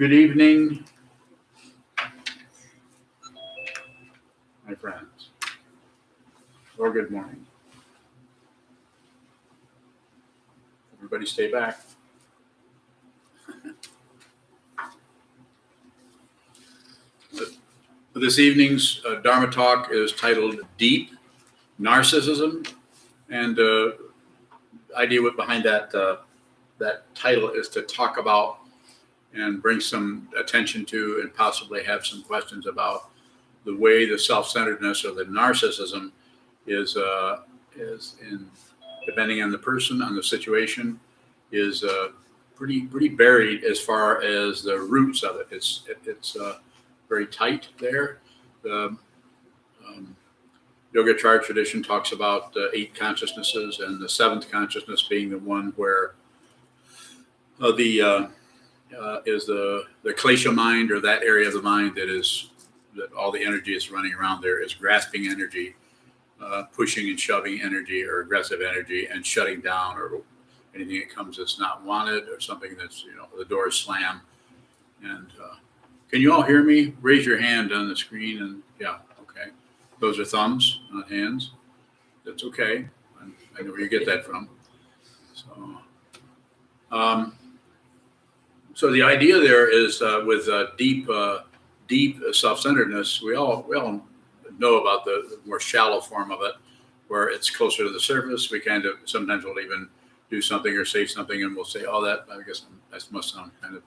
Good evening, my friends, or good morning. Everybody stay back. This evening's Dharma talk is titled Deep Narcissism, and the idea behind that title is to talk about and bring some attention to and possibly have some questions about the way the self-centeredness or the narcissism is in, depending on the person, on the situation, is pretty buried as far as the roots of it. It's very tight there. The yoga chart tradition talks about 8 consciousnesses, and the 7th consciousness being the one where is the klesha mind, or that area of the mind that all the energy is running around there, is grasping energy, pushing and shoving energy, or aggressive energy, and shutting down, or anything that comes that's not wanted, or something that's, the door is slammed. And can you all hear me? Raise your hand on the screen. And yeah, okay. Those are thumbs, not hands. That's okay. I know where you get that from. So the idea there is with deep self-centeredness, we all know about the more shallow form of it, where it's closer to the surface. We kind of sometimes will even do something or say something, and we'll say, "Oh, that must sound kind of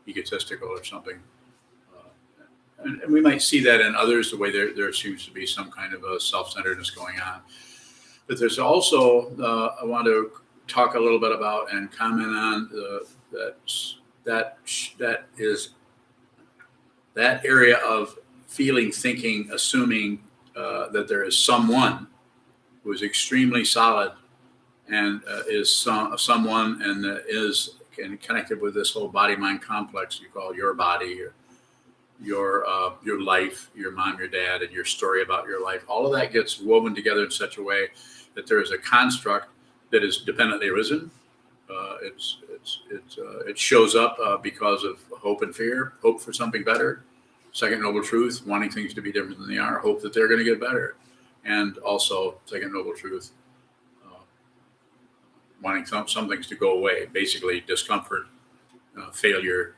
egotistical or something." And we might see that in others, the way there seems to be some kind of a self-centeredness going on. But there's also I want to talk a little bit about and comment on that area of feeling, thinking, assuming that there is someone who is extremely solid and is someone and is connected with this whole body-mind complex you call your body, your life, your mom, your dad, and your story about your life. All of that gets woven together in such a way that there is a construct that is dependently arisen. It shows up because of hope and fear, hope for something better, second noble truth, wanting things to be different than they are, hope that they're going to get better, and also second noble truth, wanting some things to go away, basically discomfort, failure,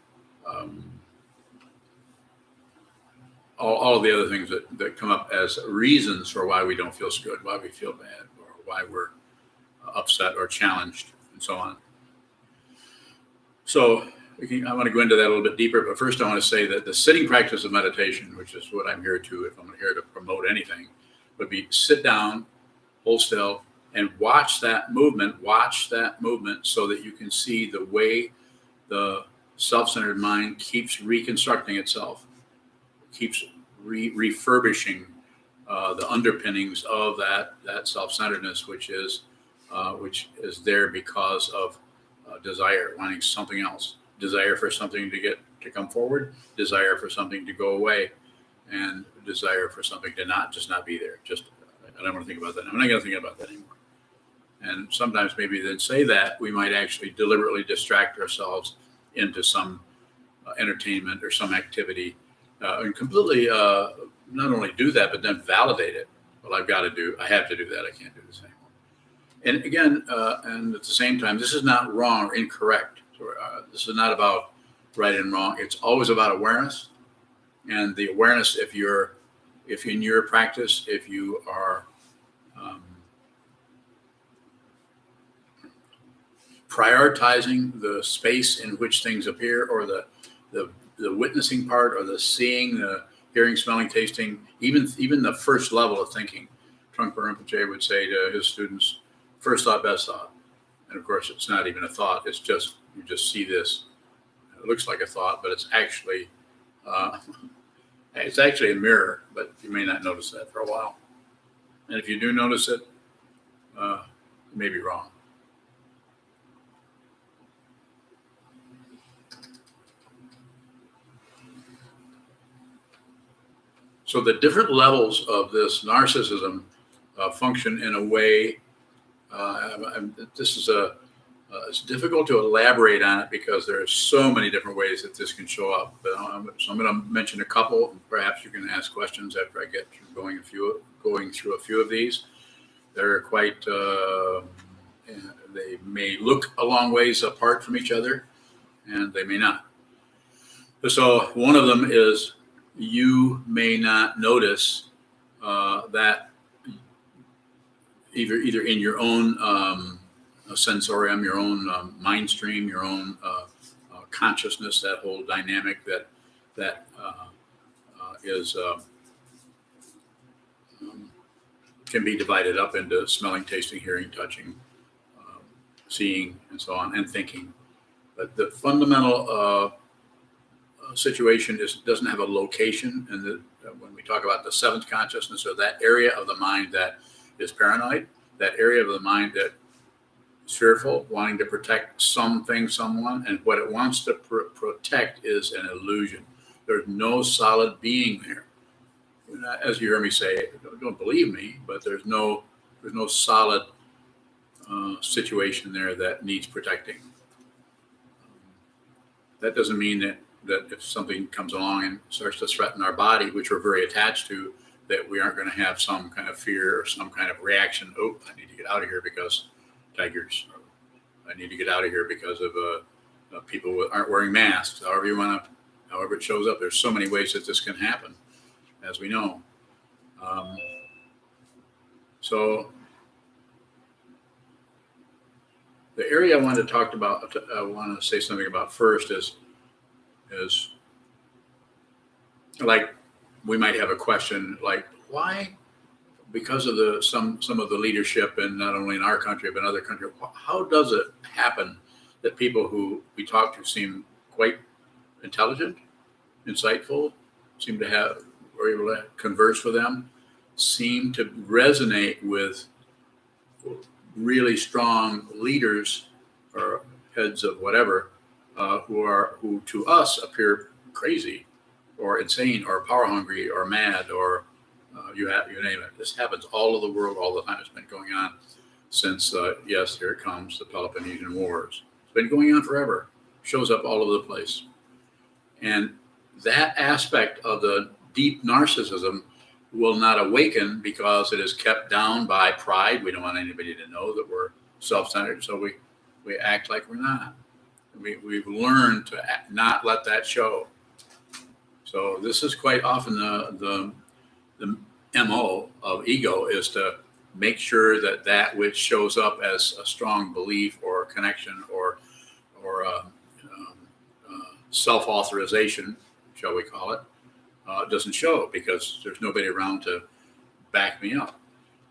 all of the other things that come up as reasons for why we don't feel so good, why we feel bad, or why we're upset or challenged, and so on. So I want to go into that a little bit deeper, but first I want to say that the sitting practice of meditation, which is what I'm here to, if I'm here to promote anything, would be sit down, hold still, and watch that movement so that you can see the way the self-centered mind keeps reconstructing itself, keeps refurbishing the underpinnings of that self-centeredness, which is there because of desire, wanting something else, desire for something to come forward, desire for something to go away, and desire for something to not be there. I don't want to think about that. I'm not going to think about that anymore. And sometimes maybe then say that we might actually deliberately distract ourselves into some entertainment or some activity, and completely not only do that, but then validate it. Well, I have to do that. I can't do this anymore. And again, and at the same time, this is not wrong or incorrect. This is not about right and wrong. It's always about awareness. And the awareness, if in your practice, if you are prioritizing the space in which things appear, or the witnessing part, or the seeing, the hearing, smelling, tasting, even the first level of thinking. Trungpa Rinpoche would say to his students, first thought, best thought. And of course, it's not even a thought. It's just, you just see this. It looks like a thought, but it's actually a mirror, but you may not notice that for a while. And if you do notice it, you may be wrong. So the different levels of this narcissism function in a way, this is It's difficult to elaborate on it because there are so many different ways that this can show up. So I'm going to mention a couple. Perhaps you can ask questions after I get through going through a few of these. They're quite. They may look a long ways apart from each other, and they may not. So one of them is you may not notice that either in your own sensorium, your own mind stream, your own consciousness, that whole dynamic that is can be divided up into smelling, tasting, hearing, touching, seeing, and so on, and thinking. But the fundamental situation doesn't have a location, and when we talk about the seventh consciousness, or that area of the mind that is paranoid, that area of the mind that is fearful, wanting to protect something, someone, and what it wants to protect is an illusion. There's no solid being there. As you hear me say, don't believe me, but there's no solid situation there that needs protecting. That doesn't mean that if something comes along and starts to threaten our body, which we're very attached to, that we aren't going to have some kind of fear or some kind of reaction. Oh, I need to get out of here because tigers. Or I need to get out of here because of people who aren't wearing masks. However it shows up. There's so many ways that this can happen, as we know. So the area I want to say something about first is like we might have a question like, why? Because of some of the leadership, and not only in our country but in other countries, how does it happen that people who we talk to seem quite intelligent, insightful, seem to have, we're able to converse with them, seem to resonate with really strong leaders or heads of whatever, who to us appear crazy or insane or power hungry or mad or you name it. This happens all over the world all the time. It's been going on since yes, here it comes, the Peloponnesian Wars. It's been going on forever. Shows up all over the place, and that aspect of the deep narcissism will not awaken because it is kept down by pride. We don't want anybody to know that we're self-centered, so we act like we're not. We've learned to not let that show. So this is quite often the MO of ego, is to make sure that which shows up as a strong belief or connection or self-authorization, shall we call it, doesn't show because there's nobody around to back me up.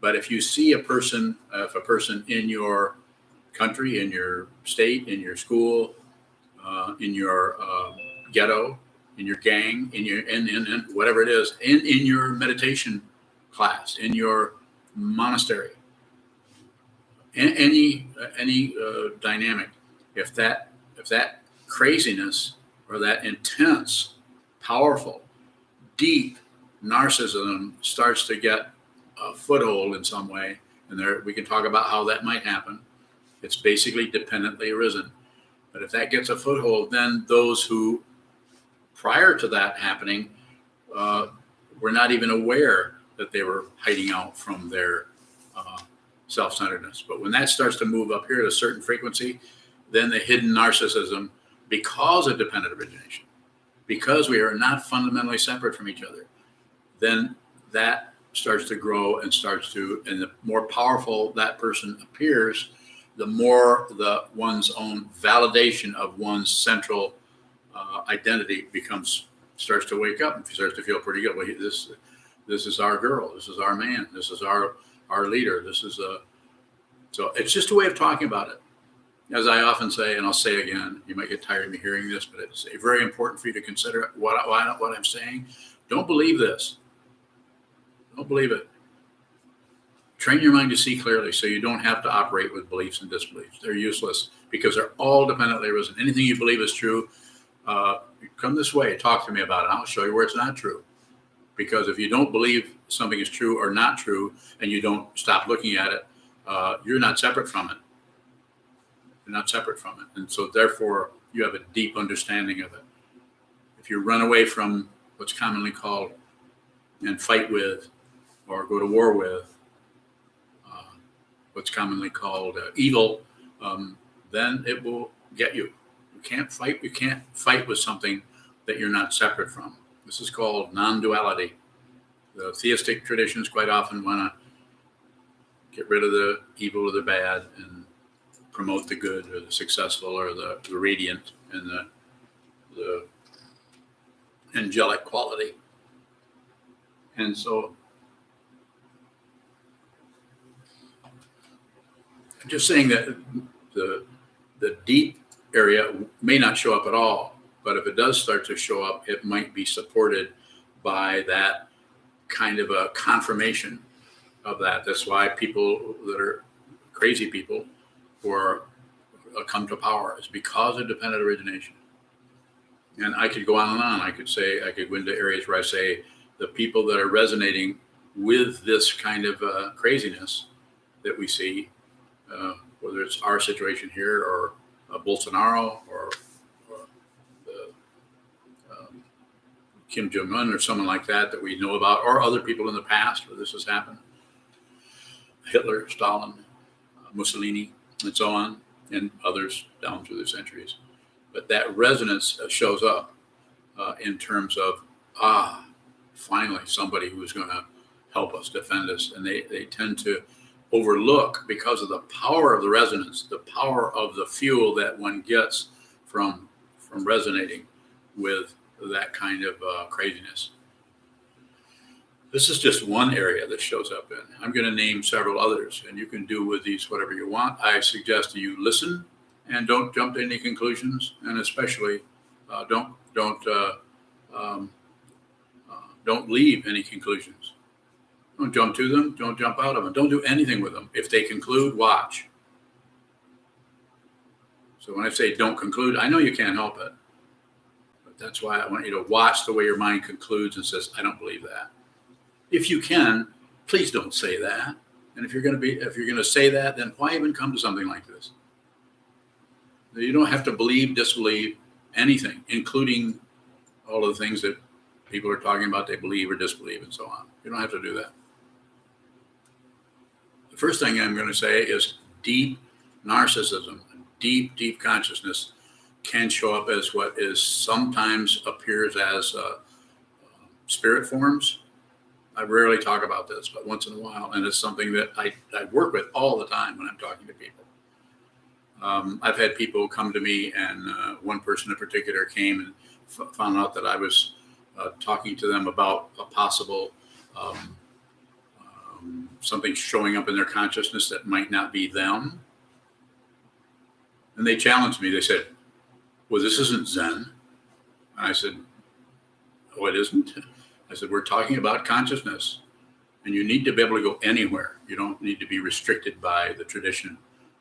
But if you see a person in your country, in your state, in your school, in your ghetto, in your gang, in whatever it is, in your meditation class, in your monastery, any dynamic, if that craziness or that intense, powerful, deep narcissism starts to get a foothold in some way, and there we can talk about how that might happen. It's basically dependently arisen. But if that gets a foothold, then those who prior to that happening were not even aware that they were hiding out from their self-centeredness. But when that starts to move up here at a certain frequency, then the hidden narcissism, because of dependent origination, because we are not fundamentally separate from each other, then that starts to grow and and the more powerful that person appears, the more one's own validation of one's central identity starts to wake up and starts to feel pretty good. Well, this is our girl, this is our man, this is our leader, so it's just a way of talking about it. As I often say, and I'll say again, you might get tired of me hearing this, but it's very important for you to consider what I'm saying. Don't believe this. Don't believe it. Train your mind to see clearly so you don't have to operate with beliefs and disbeliefs. They're useless because they're all dependently arisen. Anything you believe is true, come this way, talk to me about it. I'll show you where it's not true. Because if you don't believe something is true or not true, and you don't stop looking at it, you're not separate from it. You're not separate from it. And so therefore, you have a deep understanding of it. If you run away from what's commonly called and fight with or go to war with what's commonly called evil, then it will get you. You can't fight with something that you're not separate from. This is called non-duality. The theistic traditions quite often want to get rid of the evil or the bad and promote the good or the successful or the radiant and the angelic quality. And so I'm just saying that the deep area may not show up at all, but if it does start to show up, it might be supported by that kind of a confirmation of that. That's why people that are crazy people or come to power is because of dependent origination. And I could go on and on. I could go into areas where I say the people that are resonating with this kind of craziness that we see, whether it's our situation here or Bolsonaro or Kim Jong-un or someone like that we know about, or other people in the past where this has happened. Hitler, Stalin, Mussolini, and so on, and others down through the centuries. But that resonance shows up in terms of, finally somebody who's going to help us, defend us. And they tend to overlook, because of the power of the resonance, the power of the fuel that one gets from resonating with that kind of craziness. This is just one area that shows up in. I'm going to name several others, and you can do with these whatever you want. I suggest that you listen and don't jump to any conclusions, and especially don't leave any conclusions. Don't jump to them. Don't jump out of them. Don't do anything with them. If they conclude, watch. So when I say don't conclude, I know you can't help it. But that's why I want you to watch the way your mind concludes and says, I don't believe that. If you can, please don't say that. And if you're going to say that, then why even come to something like this? You don't have to believe, disbelieve anything, including all of the things that people are talking about they believe or disbelieve and so on. You don't have to do that. The first thing I'm going to say is deep narcissism, deep consciousness can show up as what is sometimes appears as spirit forms. I rarely talk about this, but once in a while, and it's something that I work with all the time when I'm talking to people. I've had people come to me, and one person in particular came and found out that I was talking to them about a possible something showing up in their consciousness that might not be them. And they challenged me. They said, well, this isn't Zen. And I said, oh, it isn't? I said, we're talking about consciousness, and you need to be able to go anywhere. You don't need to be restricted by the tradition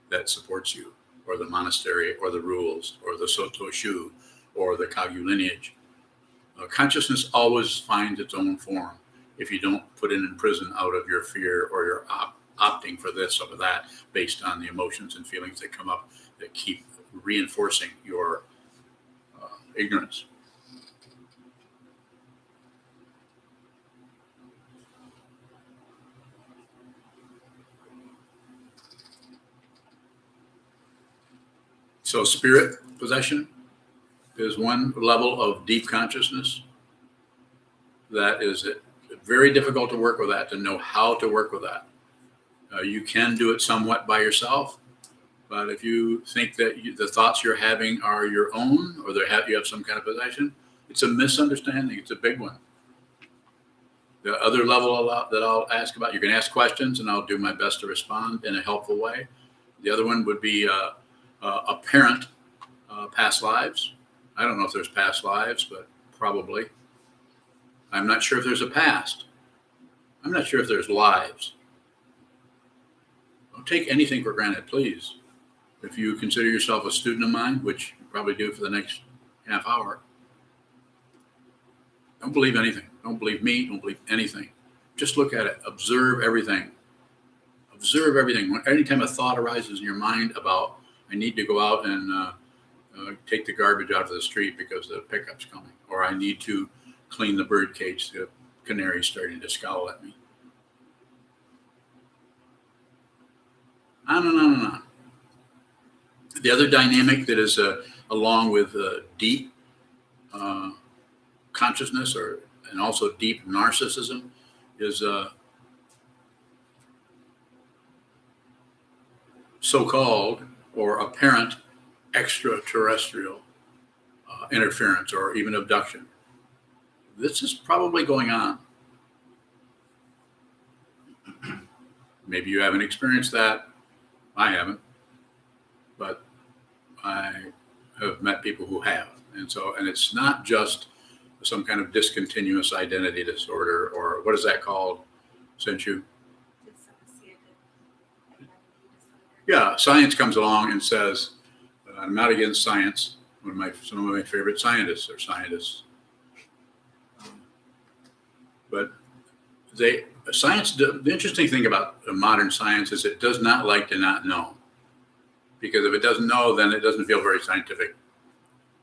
that supports you, or the monastery, or the rules, or the Soto Shu, or the Kagyu lineage. Consciousness always finds its own form if you don't put it in prison out of your fear or your opting for this or that based on the emotions and feelings that come up that keep reinforcing your ignorance. So spirit possession is one level of deep consciousness that is very difficult to work with that, to know how to work with that. You can do it somewhat by yourself, but if you think that the thoughts you're having are your own, or you have some kind of possession, it's a misunderstanding. It's a big one. The other level that I'll ask about, you can ask questions and I'll do my best to respond in a helpful way. The other one would be apparent past lives. I don't know if there's past lives, but probably. I'm not sure if there's a past. I'm not sure if there's lives. Don't take anything for granted, please. If you consider yourself a student of mine, which you probably do for the next half hour, don't believe anything. Don't believe me. Don't believe anything. Just look at it. Observe everything. Observe everything. Anytime a thought arises in your mind about I need to go out and take the garbage out of the street because the pickup's coming, or I need to clean the bird cage. The canary's starting to scowl at me. On and on and on. The other dynamic that is along with deep consciousness and also deep narcissism is so-called or apparent extraterrestrial interference or even abduction. This is probably going on. Maybe you haven't experienced that. I haven't, but I have met people who have. And it's not just some kind of discontinuous identity disorder, or what is that called, since you? Dissociative identity disorder. Yeah, science comes along and says, I'm not against science. Some of my favorite scientists are scientists. But the interesting thing about modern science is it does not like to not know. Because if it doesn't know, then it doesn't feel very scientific.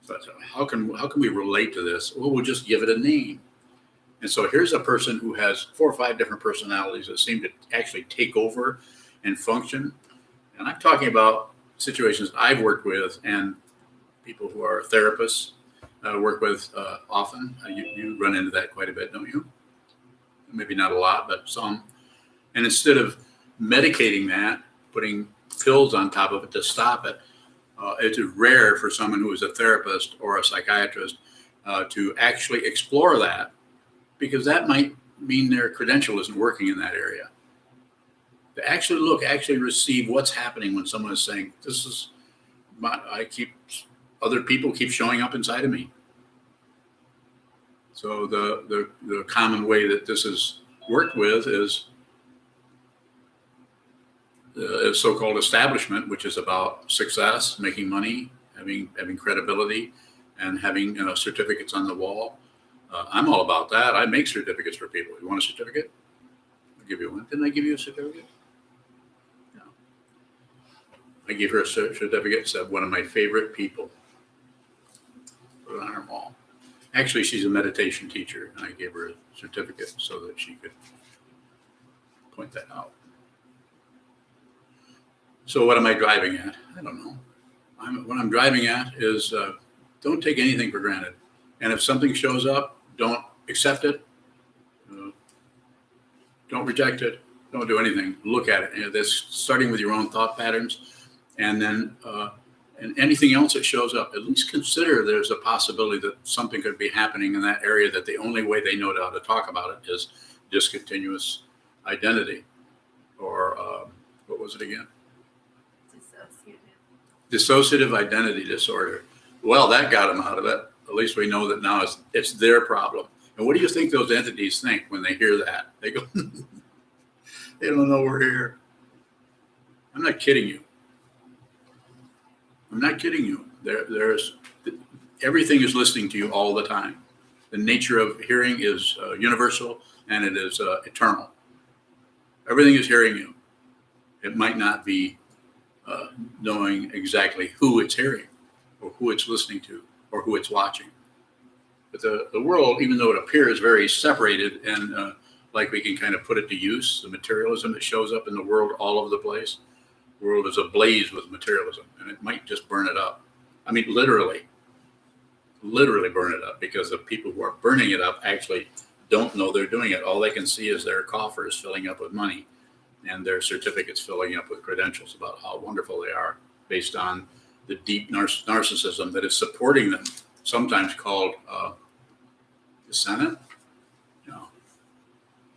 But how can we relate to this? Well, we'll just give it a name. And so here's a person who has 4 or 5 different personalities that seem to actually take over and function. And I'm talking about situations I've worked with and people who are therapists work with often. You run into that quite a bit, don't you? Maybe not a lot, but some. And instead of medicating that, putting pills on top of it to stop it, it's rare for someone who is a therapist or a psychiatrist to actually explore that, because that might mean their credential isn't working in that area. To actually receive what's happening when someone is saying, other people keep showing up inside of me. So the common way that this is worked with is the so-called establishment, which is about success, making money, having credibility, and having certificates on the wall. I'm all about that. I make certificates for people. You want a certificate? I'll give you one. Didn't I give you a certificate? No. I gave her a certificate. Said one of my favorite people. Put it on her wall. Actually, she's a meditation teacher, and I gave her a certificate so that she could point that out. So what am I driving at? I don't know. What I'm driving at is don't take anything for granted. And if something shows up, don't accept it. Don't reject it. Don't do anything. Look at it. And this starting with your own thought patterns, and then and anything else that shows up, at least consider there's a possibility that something could be happening in that area, that the only way they know how to talk about it is discontinuous identity. Or what was it again? Dissociative identity disorder. Well, that got them out of it. At least we know that now it's their problem. And what do you think those entities think when they hear that? They go, they don't know we're here. I'm not kidding you. I'm not kidding you. There's everything is listening to you all the time. The nature of hearing is universal, and it is eternal. Everything is hearing you. It might not be knowing exactly who it's hearing or who it's listening to or who it's watching. But the world, even though it appears very separated and like we can kind of put it to use, the materialism that shows up in the world all over the place, the world is ablaze with materialism, and it might just burn it up. I mean, literally burn it up, because the people who are burning it up actually don't know they're doing it. All they can see is their coffers filling up with money and their certificates filling up with credentials about how wonderful they are, based on the deep narcissism that is supporting them, sometimes called the Senate.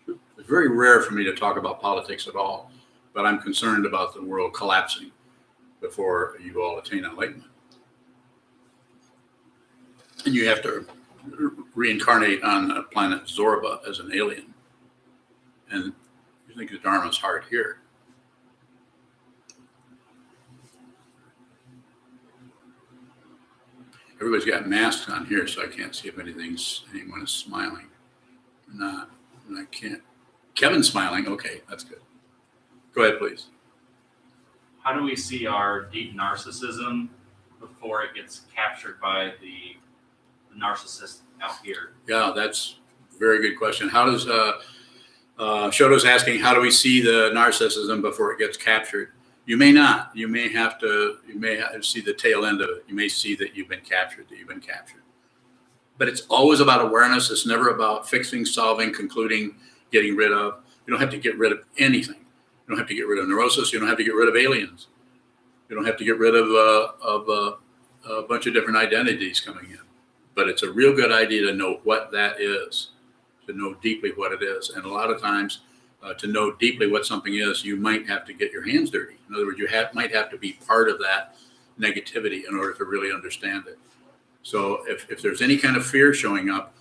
It's very rare for me to talk about politics at all, but I'm concerned about the world collapsing before you all attain enlightenment. And you have to reincarnate on the planet Zorba as an alien. And you think the Dharma is hard here. Everybody's got masks on here, so I can't see if anyone is smiling or not. And I can't. Kevin's smiling. Okay, that's good. Go ahead, please. how do we see our deep narcissism before it gets captured by the narcissist out here? Yeah, that's a very good question. How does Shoto's asking, how do we see the narcissism before it gets captured? You may not. You may have to see the tail end of it. You may see that you've been captured, But it's always about awareness. It's never about fixing, solving, concluding, getting rid of. You don't have to get rid of anything. You don't have to get rid of neurosis. You don't have to get rid of aliens. You don't have to get rid of a bunch of different identities coming in. But it's a real good idea to know what that is, to know deeply what it is. And a lot of times, to know deeply what something is, you might have to get your hands dirty. In other words, you might have to be part of that negativity in order to really understand it. So if there's any kind of fear showing up,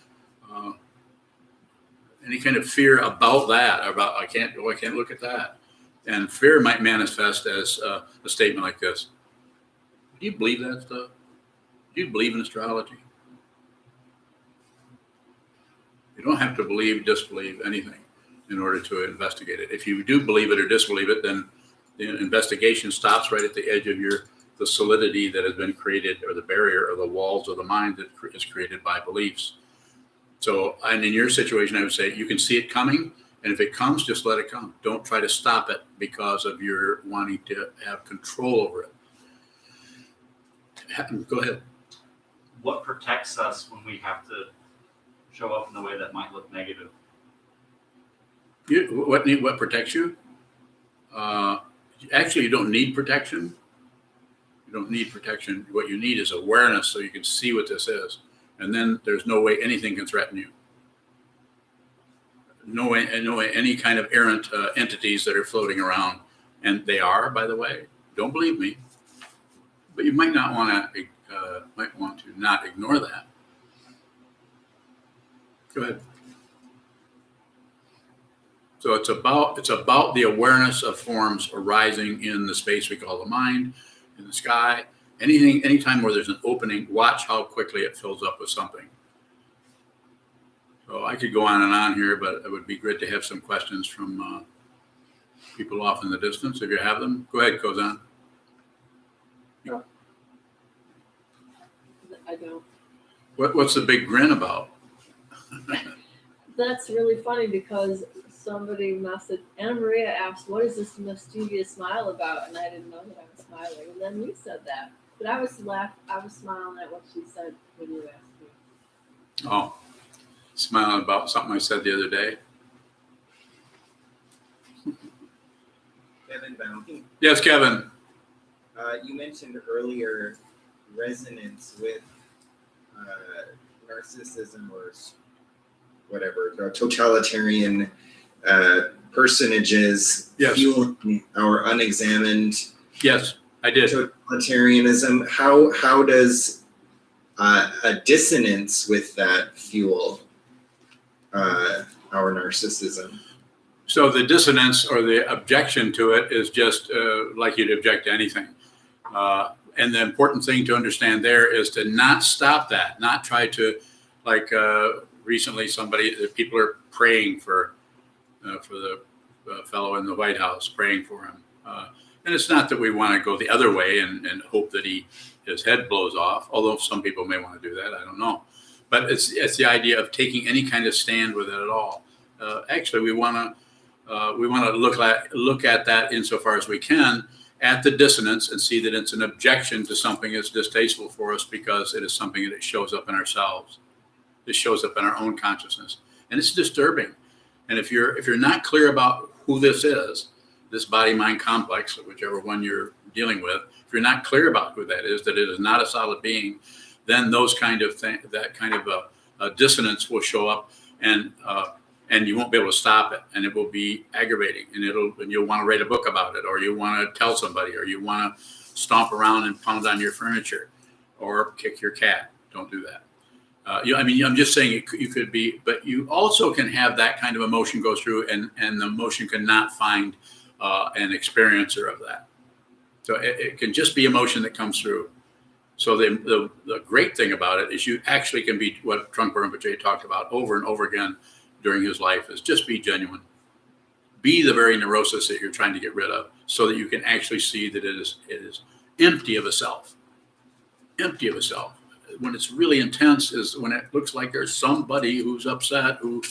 any kind of fear about that, about I can't look at that. And fear might manifest as a statement like this. Do you believe that stuff? Do you believe in astrology? You don't have to disbelieve anything in order to investigate it. If you do believe it or disbelieve it, then the investigation stops right at the edge of the solidity that has been created, or the barrier or the walls of the mind that is created by beliefs. So, and in your situation, I would say you can see it coming, and if it comes, just let it come. Don't try to stop it because of your wanting to have control over it. Go ahead. What protects us when we have to show up in a way that might look negative? What protects you? Actually, you don't need protection. You don't need protection. What you need is awareness so you can see what this is. And then there's no way anything can threaten you. No way any kind of errant entities that are floating around. And they are, by the way. Don't believe me. But you might want to not ignore that. Go ahead. So it's about the awareness of forms arising in the space we call the mind, in the sky. Anytime where there's an opening, watch how quickly it fills up with something. So I could go on and on here, but it would be great to have some questions from people off in the distance. If you have them, go ahead, Kozan. I don't. What's the big grin about? That's really funny because somebody messaged, Anna Maria asked, what is this mischievous smile about? And I didn't know that I was smiling. And then you said that. But I was smiling at what she said when you asked me. Oh, smiling about something I said the other day. Kevin Bounty. Yes, Kevin. You mentioned earlier resonance with narcissism or whatever, totalitarian personages Yes. fueling our unexamined Yes, I did. totalitarianism. How does a dissonance with that fuel our narcissism? So the dissonance or the objection to it is just like you'd object to anything. And the important thing to understand there is to not stop that, not try to, like recently people are praying for the fellow in the White House, praying for him. And it's not that we want to go the other way and hope that his head blows off, although some people may want to do that, I don't know. But it's the idea of taking any kind of stand with it at all. Actually, we want to look at that insofar as we can at the dissonance and see that it's an objection to something that's distasteful for us because it is something that shows up in ourselves. It shows up in our own consciousness, and it's disturbing. And if you're not clear about who this is, this body-mind complex, whichever one you're dealing with, if you're not clear about who that is, that it is not a solid being, then those kind of that kind of a dissonance will show up, and you won't be able to stop it, and it will be aggravating, and you'll want to write a book about it, or you want to tell somebody, or you want to stomp around and pound on your furniture, or kick your cat. Don't do that. I'm just saying you could be, but you also can have that kind of emotion go through, and the emotion cannot find an experiencer of that. So it can just be emotion that comes through. So the great thing about it is you actually can be what Trungpa Rinpoche talked about over and over again during his life, is just be genuine. be the very neurosis that you're trying to get rid of, so that you can actually see that it is empty of a self. Empty of a self. When it's really intense is when it looks like there's somebody who's upset, who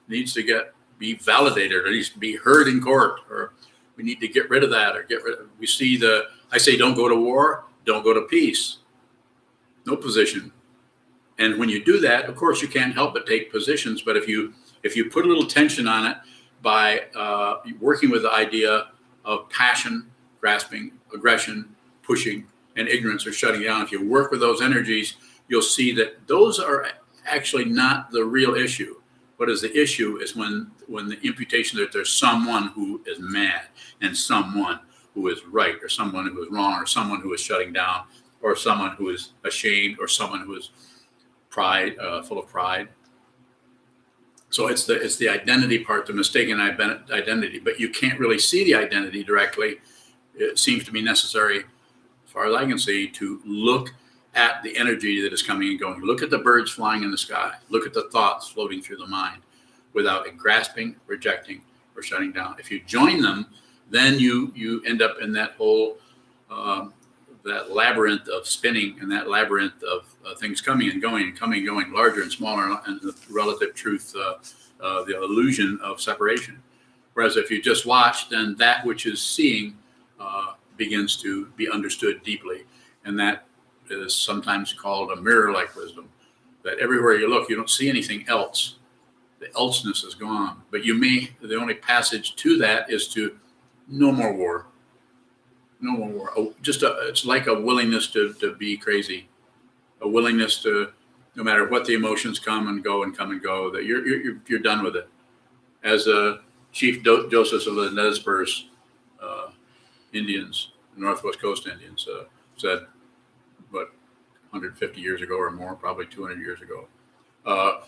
needs to be validated, or needs to be heard in court, or we need to get rid of that, or we see I say don't go to war, don't go to peace. No position. And when you do that, of course, you can't help but take positions. But if you put a little tension on it by working with the idea of passion, grasping, aggression, pushing, and ignorance or shutting down, if you work with those energies, you'll see that those are actually not the real issue. What is the issue is when the imputation that there's someone who is mad, and someone who is right, or someone who is wrong, or someone who is shutting down, or someone who is ashamed, or someone who is full of pride. So it's the identity part, the mistaken identity, but you can't really see the identity directly. It seems to be necessary, as far as I can see, to look at the energy that is coming and going. Look at the birds flying in the sky. Look at the thoughts floating through the mind without grasping, rejecting, or shutting down. If you join them, then you end up in that whole that labyrinth of spinning, and that labyrinth of things coming and going, larger and smaller, and the relative truth, the illusion of separation. Whereas if you just watch, then that which is seeing begins to be understood deeply. And that is sometimes called a mirror-like wisdom, that everywhere you look, you don't see anything else. The elseness is gone. But the only passage to that is to no more war. No more war. It's like a willingness to be crazy, a willingness to, no matter what the emotions come and go, that you're done with it. As Chief Joseph of the Nez Perce Indians, Northwest Coast Indians, said, 150 years ago or more, probably 200 years ago,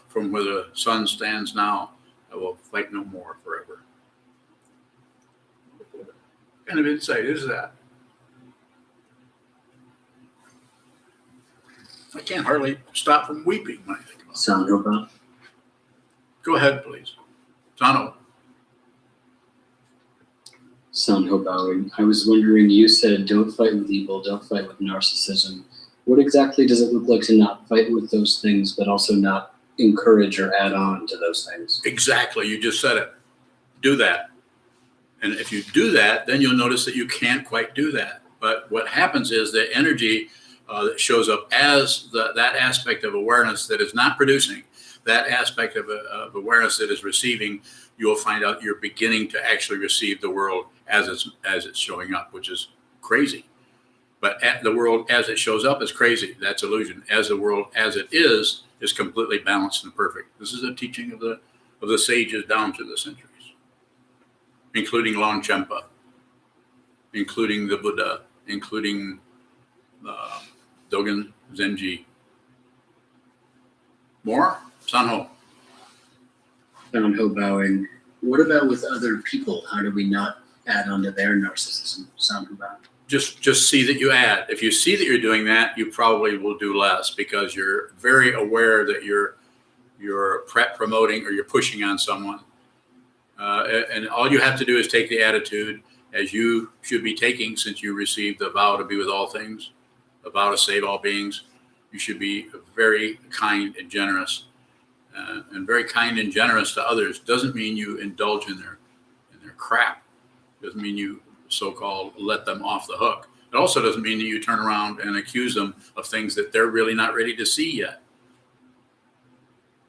from where the sun stands now, I will fight no more forever. What kind of insight is that? I can't hardly stop from weeping when I think about it. Sano. Go ahead, please. Sano. Sanho bowing. I was wondering, you said don't fight with evil, don't fight with narcissism. What exactly does it look like to not fight with those things, but also not encourage or add on to those things? Exactly. You just said it. Do that. And if you do that, then you'll notice that you can't quite do that. But what happens is the energy that shows up as that aspect of awareness that is not producing, that aspect of awareness that is receiving, you'll find out you're beginning to actually receive the world as it's showing up, which is crazy. But the world as it shows up is crazy. That's illusion. As the world as it is completely balanced and perfect. This is a teaching of the sages down through the centuries, including Longchenpa, including the Buddha, including Dogen Zenji. More? Sanho. Sanho bowing. What about with other people? How do we not add on to their narcissism? Sanho bowing. Just see that you add. If you see that you're doing that, you probably will do less, because you're very aware that you're promoting or you're pushing on someone. And all you have to do is take the attitude as you should be taking, since you received the vow to be with all things, the vow to save all beings. You should be very kind and generous. And very kind and generous to others doesn't mean you indulge in their crap. Doesn't mean you so-called let them off the hook. It also doesn't mean that you turn around and accuse them of things that they're really not ready to see yet.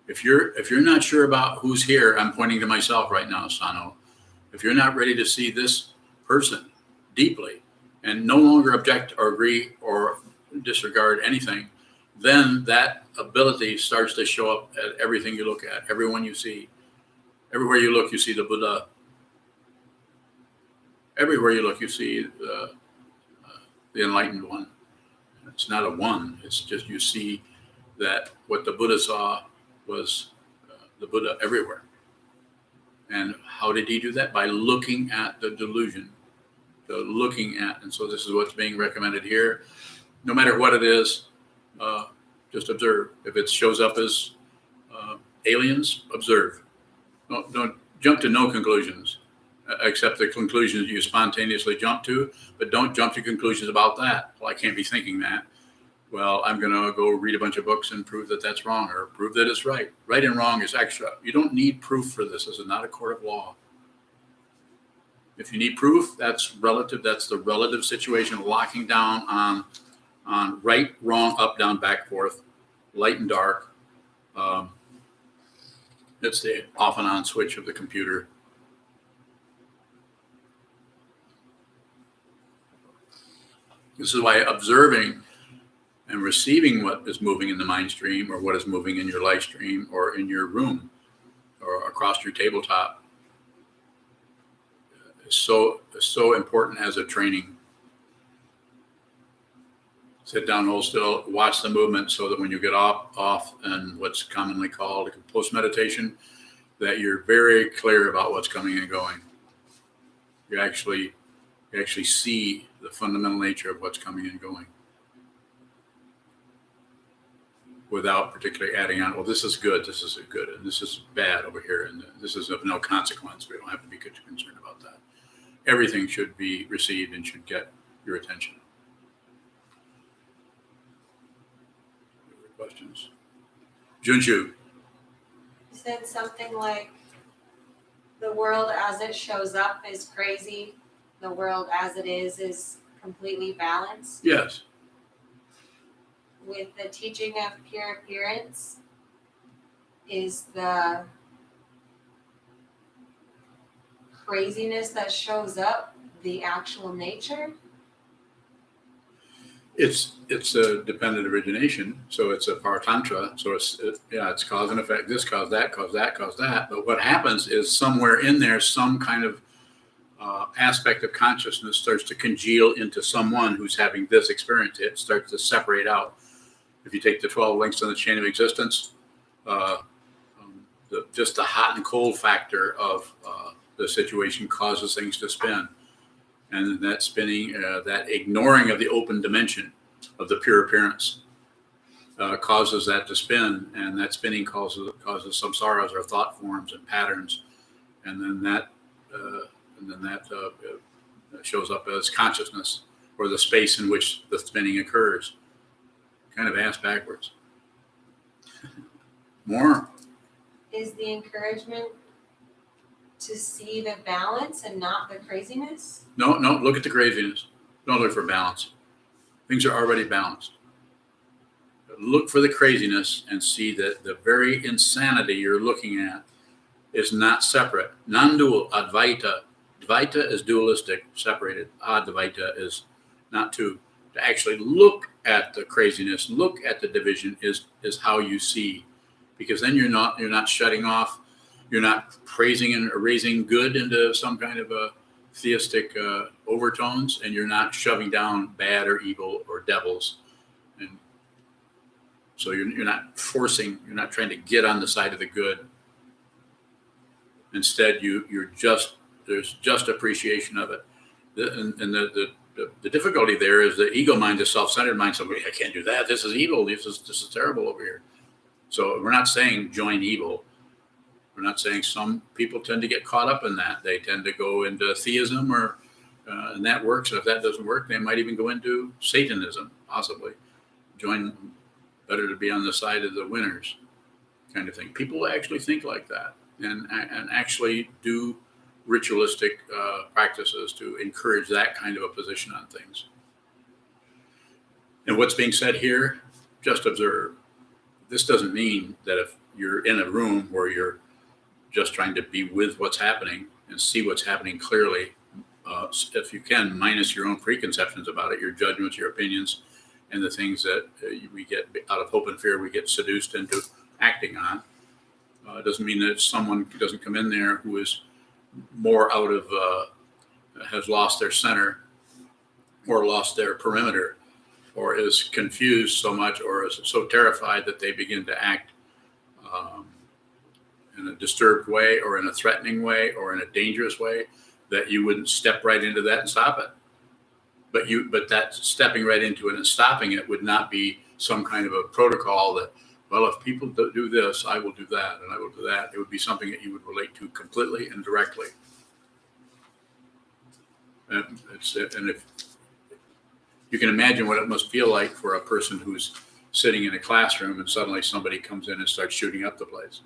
If you're not sure about who's here, I'm pointing to myself right now, Sano. If you're not ready to see this person deeply and no longer object or agree or disregard anything, then that ability starts to show up at everything you look at, everyone you see. Everywhere you look, you see the Buddha. Everywhere you look, you see the enlightened one. It's not a one. It's just you see that what the Buddha saw was the Buddha everywhere. And how did he do that? By looking at the delusion. So looking at, and so this is what's being recommended here. No matter what it is, just observe. If it shows up as aliens, observe. Don't jump to no conclusions. accept the conclusions you spontaneously jump to, but don't jump to conclusions about that. Well, I can't be thinking that. Well, I'm going to go read a bunch of books and prove that that's wrong, or prove that it's right. Right and wrong is extra. You don't need proof for this. This is not a court of law. If you need proof, that's relative. That's the relative situation, locking down on right, wrong, up, down, back, forth, light and dark. It's the off and on switch of the computer. This is why observing and receiving what is moving in the mind stream, or what is moving in your life stream, or in your room, or across your tabletop, is so important as a training. Sit down, hold still, watch the movement, so that when you get off and what's commonly called post-meditation, that you're very clear about what's coming and going. You actually see the fundamental nature of what's coming and going, without particularly adding on, well, this is good, and this is bad over here, and this is of no consequence. We don't have to be concerned about that. Everything should be received and should get your attention. Other questions? Junshu. You said something like, the world as it shows up is crazy. The world as it is completely balanced. Yes. With the teaching of pure appearance, is the craziness that shows up the actual nature? It's a dependent origination, so it's a paratantra. So it's cause and effect. This caused that, caused that, caused that. But what happens is somewhere in there, some kind of aspect of consciousness starts to congeal into someone who's having this experience. It starts to separate out. If you take the 12 links in the chain of existence, just the hot and cold factor of the situation causes things to spin. And that spinning, that ignoring of the open dimension of the pure appearance causes that to spin. And that spinning causes samsaras, or thought forms and patterns. And then that shows up as consciousness, or the space in which the spinning occurs. Kind of ass backwards. More. Is the encouragement to see the balance and not the craziness? No, look at the craziness. Don't look for balance. Things are already balanced. Look for the craziness and see that the very insanity you're looking at is not separate. Non-dual, Advaita. Dvaita is dualistic, separated. Advaita is not two. To actually look at the craziness, look at the division is how you see. Because then you're not shutting off, you're not praising and erasing good into some kind of a theistic overtones, and you're not shoving down bad or evil or devils. And so you're not forcing, you're not trying to get on the side of the good. Instead, there's just appreciation of it. The difficulty there is the ego mind, the self-centered mind, says, I can't do that. This is evil. This is terrible over here. So we're not saying join evil. We're not saying, some people tend to get caught up in that. They tend to go into theism, and that works. And if that doesn't work, they might even go into Satanism, possibly. Better to be on the side of the winners, kind of thing. People actually think like that, and actually do ritualistic practices to encourage that kind of a position on things. And what's being said here, just observe. This doesn't mean that if you're in a room where you're just trying to be with what's happening and see what's happening clearly, if you can, minus your own preconceptions about it, your judgments, your opinions, and the things that we get out of hope and fear, we get seduced into acting on. It doesn't mean that someone doesn't come in there who is more out of, has lost their center, or lost their perimeter, or is confused so much, or is so terrified that they begin to act in a disturbed way, or in a threatening way, or in a dangerous way, that you wouldn't step right into that and stop it. But that stepping right into it and stopping it would not be some kind of a protocol that, well, if people do this, I will do that, and I will do that. It would be something that you would relate to completely and directly. And if you can imagine what it must feel like for a person who's sitting in a classroom and suddenly somebody comes in and starts shooting up the place.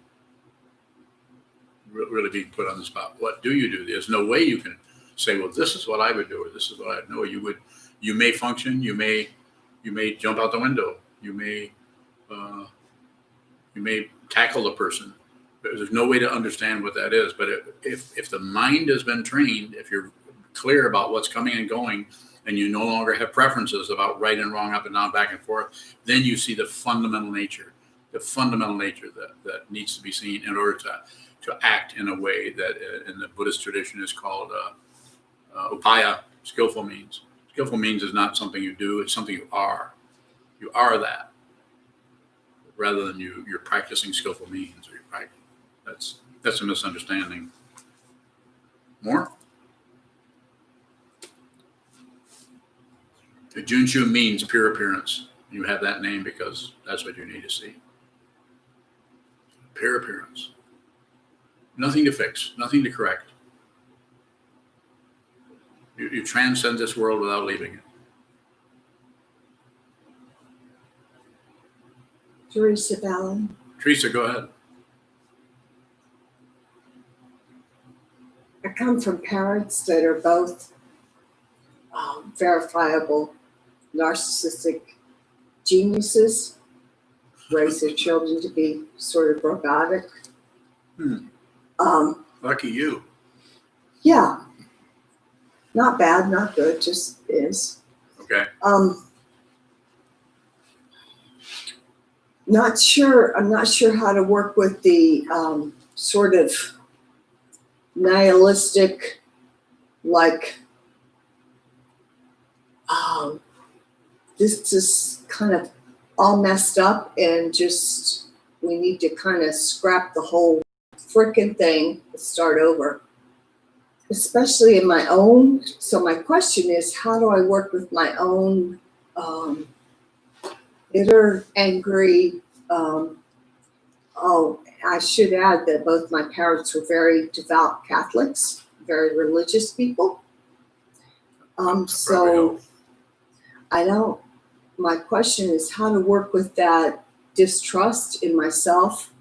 Really being put on the spot. What do you do? There's no way you can say, well, this is what I would do, or this is what I know. You may function, you may jump out the window, you may tackle the person. There's no way to understand what that is. But if the mind has been trained, if you're clear about what's coming and going, and you no longer have preferences about right and wrong, up and down, back and forth, then you see the fundamental nature that needs to be seen in order to act in a way that in the Buddhist tradition is called upaya, skillful means. Skillful means is not something you do, it's something you are. You are that, rather than you're practicing skillful means, or you're practicing. That's a misunderstanding. More? The Junshu means pure appearance. You have that name because that's what you need to see. Pure appearance. Nothing to fix, nothing to correct. You transcend this world without leaving it. Teresa Ballin. Teresa, go ahead. I come from parents that are both verifiable narcissistic geniuses, raise their children to be sort of robotic. Lucky you. Yeah, not bad, not good, just is. Okay. I'm not sure how to work with the sort of nihilistic, like, this is kind of all messed up and just we need to kind of scrap the whole frickin' thing and start over, especially in my own. So my question is, how do I work with my own bitter, angry, I should add that both my parents were very devout Catholics, very religious people. So my question is how to work with that distrust in myself.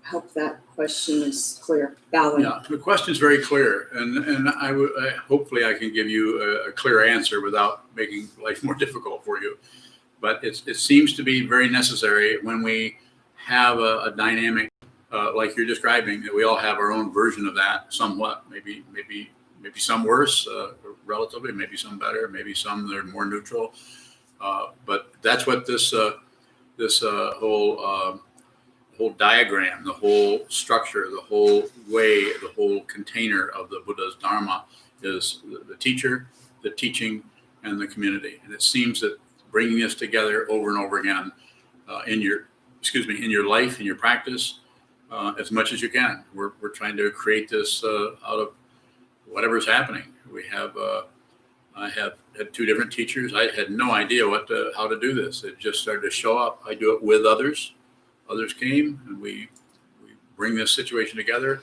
Hope that question is clear. Ballin. Yeah, the question is very clear, and hopefully I can give you a clear answer without making life more difficult for you. But it seems to be very necessary when we have a dynamic like you're describing, that we all have our own version of that, somewhat, maybe some worse, relatively, maybe some better, maybe some that are more neutral. But that's what this whole diagram, the whole structure, the whole way, the whole container of the Buddha's Dharma is the teacher, the teaching, and the community. And it seems that bringing this together over and over again in your life, in your practice, as much as you can. We're trying to create this out of whatever's happening. I have had two different teachers. I had no idea how to do this. It just started to show up. I do it with others. Others came, and we bring this situation together.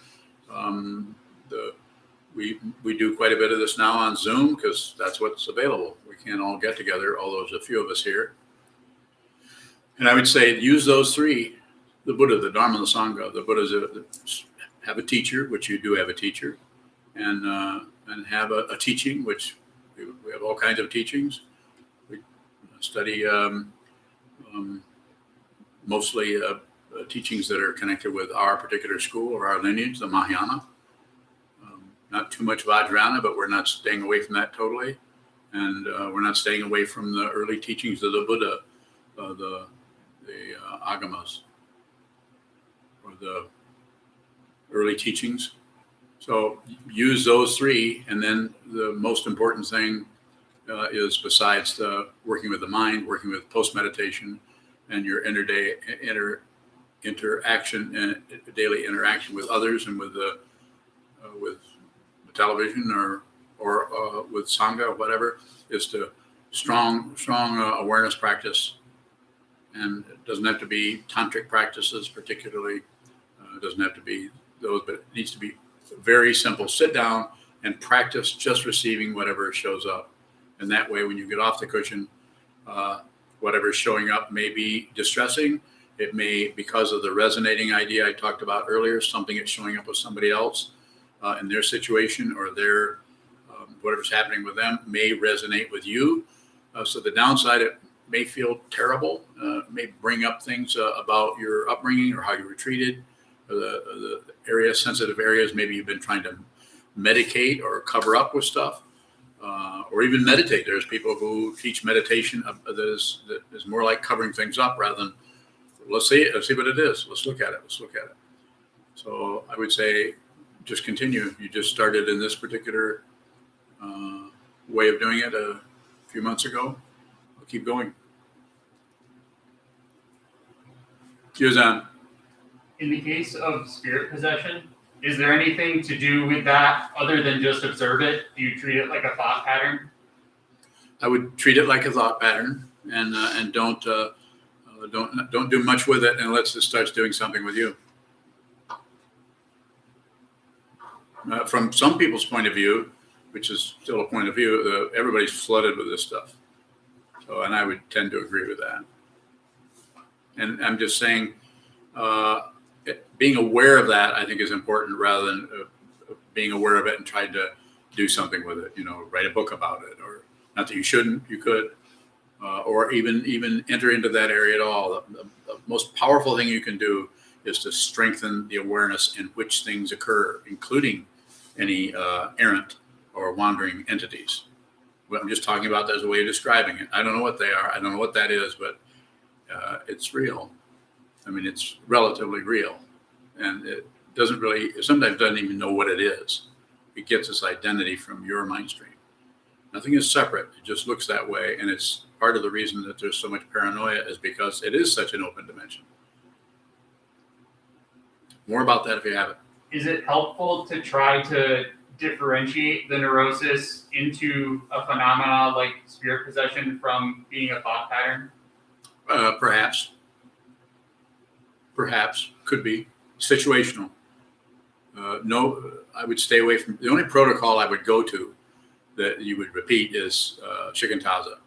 We do quite a bit of this now on Zoom because that's what's available. We can't all get together, although there's a few of us here. And I would say use those three: the Buddha, the Dharma, and the Sangha. The Buddhas have a teacher, which you do have a teacher, and have a teaching, which we have all kinds of teachings. We study mostly teachings that are connected with our particular school or our lineage, the Mahayana. Not too much Vajrayana, but we're not staying away from that totally. And we're not staying away from the early teachings of the Buddha, the Agamas, or the early teachings. So use those three, and then the most important thing is, besides working with the mind, working with post-meditation, and your daily interaction with others, and with the television or with Sangha or whatever, is to strong awareness practice. And it doesn't have to be tantric practices particularly. It doesn't have to be those, but it needs to be very simple. Sit down and practice just receiving whatever shows up. And that way, when you get off the cushion, whatever's showing up may be distressing. It may, because of the resonating idea I talked about earlier, something that's showing up with somebody else in their situation, or their whatever's happening with them may resonate with you. So the downside, it may feel terrible, may bring up things about your upbringing or how you were treated, or the sensitive areas maybe you've been trying to medicate or cover up with stuff, or even meditate. There's people who teach meditation that is more like covering things up rather than, let's see what it is. Let's look at it. So I would say just continue. You just started in this particular way of doing it a few months ago. I'll keep going. Sokuzan. In the case of spirit possession, is there anything to do with that other than just observe it? Do you treat it like a thought pattern? I would treat it like a thought pattern, and don't do much with it unless it starts doing something with you. From some people's point of view, which is still a point of view, everybody's flooded with this stuff. So, and I would tend to agree with that. And I'm just saying, being aware of that, I think, is important rather than being aware of it and trying to do something with it. Write a book about it, or not that you shouldn't, you could, or even enter into that area at all. The most powerful thing you can do is to strengthen the awareness in which things occur, including any errant or wandering entities. What I'm just talking about as a way of describing it. I don't know what they are. I don't know what that is, but it's real. I mean, it's relatively real. And it sometimes doesn't even know what it is. It gets its identity from your mind stream. Nothing is separate. It just looks that way. And it's part of the reason that there's so much paranoia is because it is such an open dimension. More about that if you have it. Is it helpful to try to differentiate the neurosis into a phenomena like spirit possession from being a thought pattern? Perhaps, could be situational. No, I would stay away from, the only protocol I would go to that you would repeat is shikantaza.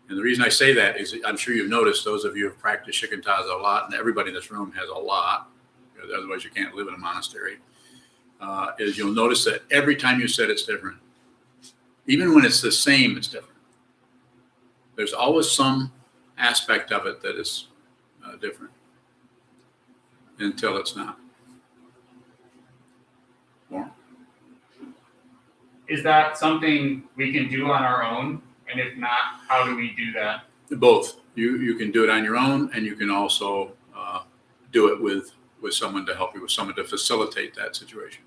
And the reason I say that is I'm sure you've noticed, those of you who have practiced shikantaza a lot, and everybody in this room has a lot, because otherwise you can't live in a monastery, is you'll notice that every time you sit, it's different. Even when it's the same, it's different. There's always some aspect of it that is different until it's not. More? Is that something we can do on our own? And if not, how do we do that? Both. You can do it on your own, and you can also do it with someone to help you, with someone to facilitate that situation.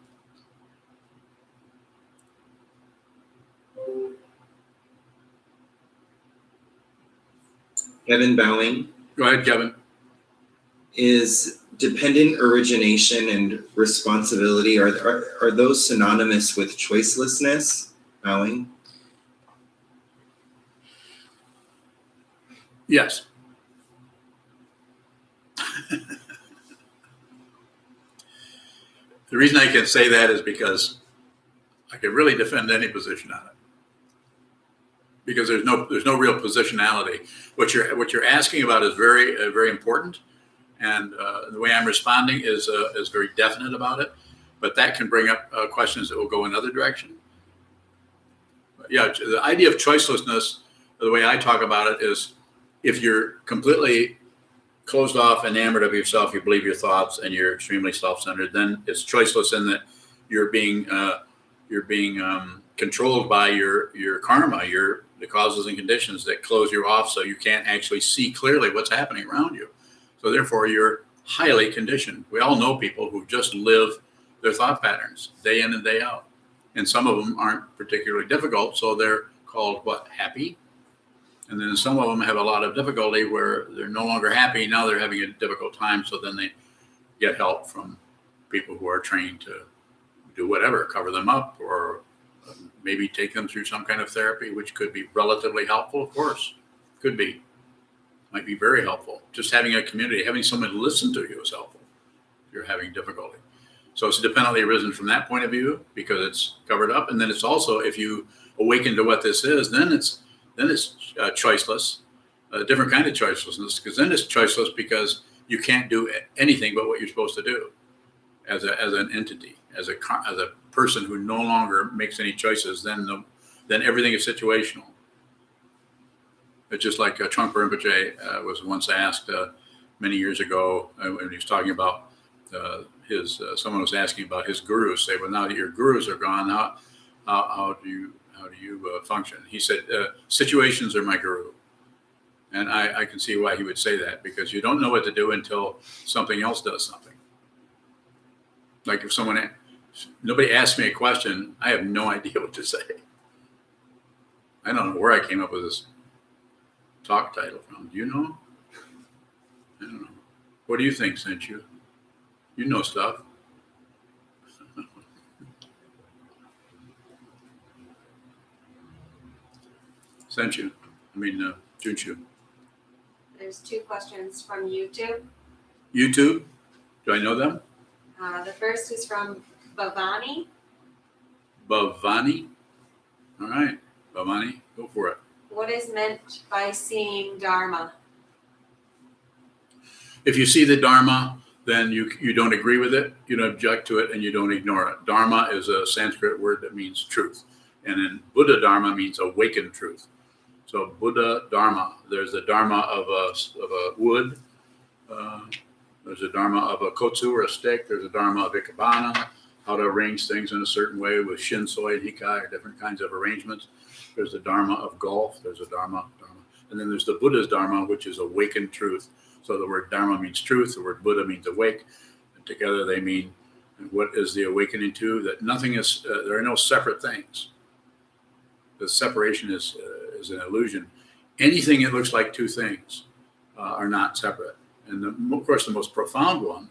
Kevin Bowing, Go ahead, Kevin. is dependent origination and responsibility, are those synonymous with choicelessness, Bowing? Yes. The reason I can say that is because I can really defend any position on it. Because there's no real positionality. What you're asking about is very very important, and the way I'm responding is very definite about it. But that can bring up questions that will go another direction. But yeah, the idea of choicelessness, the way I talk about it, is if you're completely closed off, enamored of yourself, you believe your thoughts, and you're extremely self-centered, then it's choiceless in that you're being controlled by your karma, the causes and conditions that close you off, so you can't actually see clearly what's happening around you. So therefore, you're highly conditioned. We all know people who just live their thought patterns day in and day out, and some of them aren't particularly difficult, so they're called what? Happy. And then some of them have a lot of difficulty where they're no longer happy. Now they're having a difficult time. So then they get help from people who are trained to do whatever, cover them up, or maybe take them through some kind of therapy, which could be relatively helpful, of course. Could be. Might be very helpful. Just having a community, having someone listen to you is helpful if you're having difficulty. So it's dependently arisen from that point of view because it's covered up. And then it's also, if you awaken to what this is, then it's choiceless, a different kind of choicelessness, because then it's choiceless because you can't do anything but what you're supposed to do as an entity, as a person who no longer makes any choices. Then everything is situational. It's just like Trungpa Rinpoche was once asked many years ago when he was talking about someone was asking about his gurus. Say, well, now that your gurus are gone, how do you function? He said, situations are my guru. And I can see why he would say that, because you don't know what to do until something else does something. Like if nobody asks me a question, I have no idea what to say. I don't know where I came up with this talk title from. Do you know? I don't know. What do you think, Senchu? You know stuff. Senchu. Junshu. There's 2 questions from YouTube. YouTube? Do I know them? The first is from Bhavani. Bhavani? All right. Bhavani, go for it. What is meant by seeing Dharma? If you see the Dharma, then you don't agree with it, you don't object to it, and you don't ignore it. Dharma is a Sanskrit word that means truth. And then Buddha Dharma means awakened truth. So Buddha Dharma, there's the Dharma of a wood, there's a Dharma of a kotsu or a stick, there's a Dharma of ikebana, how to arrange things in a certain way with shinsoi and hikai, or different kinds of arrangements. There's the Dharma of golf, there's a Dharma. And then there's the Buddha's Dharma, which is awakened truth. So the word Dharma means truth, the word Buddha means awake, and together they mean what is the awakening to, that nothing is, there are no separate things. The separation is an illusion. Anything that looks like two things are not separate. And of course, the most profound one,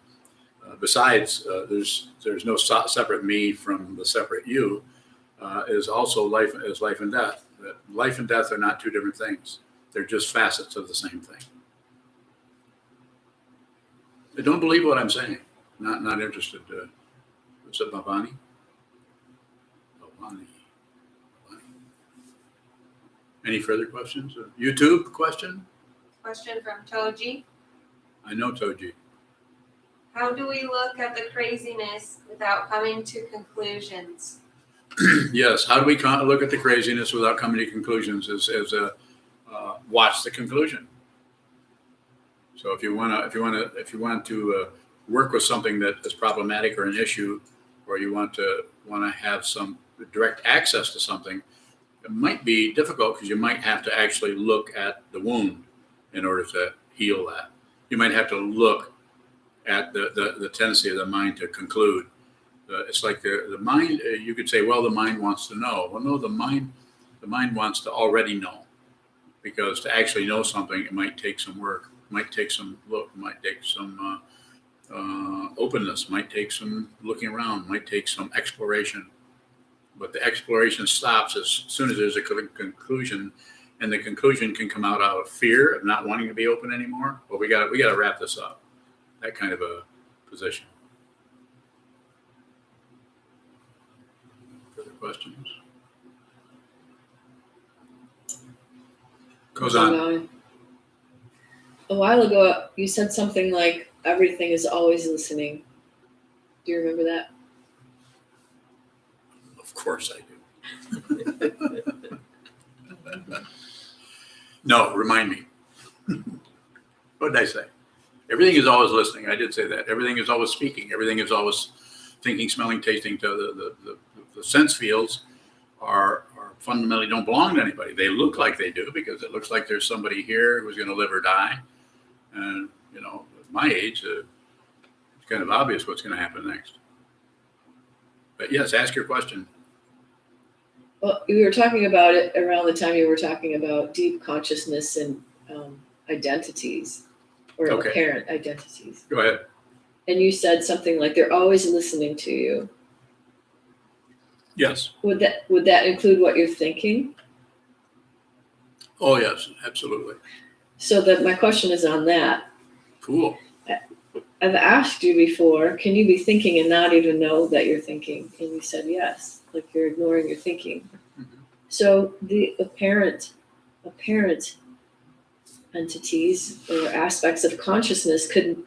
besides there's no separate me from the separate you, is also life and death. That life and death are not two different things. They're just facets of the same thing. I don't believe what I'm saying. Not interested. What's it, Bhavani? Bhavani. Any further questions? YouTube question? Question from Toji. I know Toji. How do we look at the craziness without coming to conclusions? Yes. How do we look at the craziness without coming to conclusions? Watch the conclusion. So if you want to work with something that is problematic or an issue, or you want to have some direct access to something, it might be difficult because you might have to actually look at the wound in order to heal that. You might have to look at the tendency of the mind to conclude. It's like the mind. You could say, well, the mind wants to know. Well, no, the mind wants to already know, because to actually know something, it might take some work, might take some look, might take some openness, might take some looking around, might take some exploration. But the exploration stops as soon as there's a conclusion, and the conclusion can come out of fear of not wanting to be open anymore. But we got to wrap this up. That kind of a position. Further questions? Goes on. A while ago, you said something like, everything is always listening. Do you remember that? Of course I do. No, remind me. What did I say? Everything is always listening. I did say that. Everything is always speaking. Everything is always thinking, smelling, tasting. The sense fields are fundamentally don't belong to anybody. They look like they do because it looks like there's somebody here who's going to live or die. And, at my age, it's kind of obvious what's going to happen next. But yes, ask your question. Well, we were talking about it around the time you were talking about deep consciousness and identities, or Okay. apparent identities. Go ahead. And you said something like, they're always listening to you. Yes. Would that include what you're thinking? Oh, yes, absolutely. So that my question is on that. Cool. I've asked you before, can you be thinking and not even know that you're thinking? And you said yes, like you're ignoring your thinking. So the apparent entities or aspects of consciousness could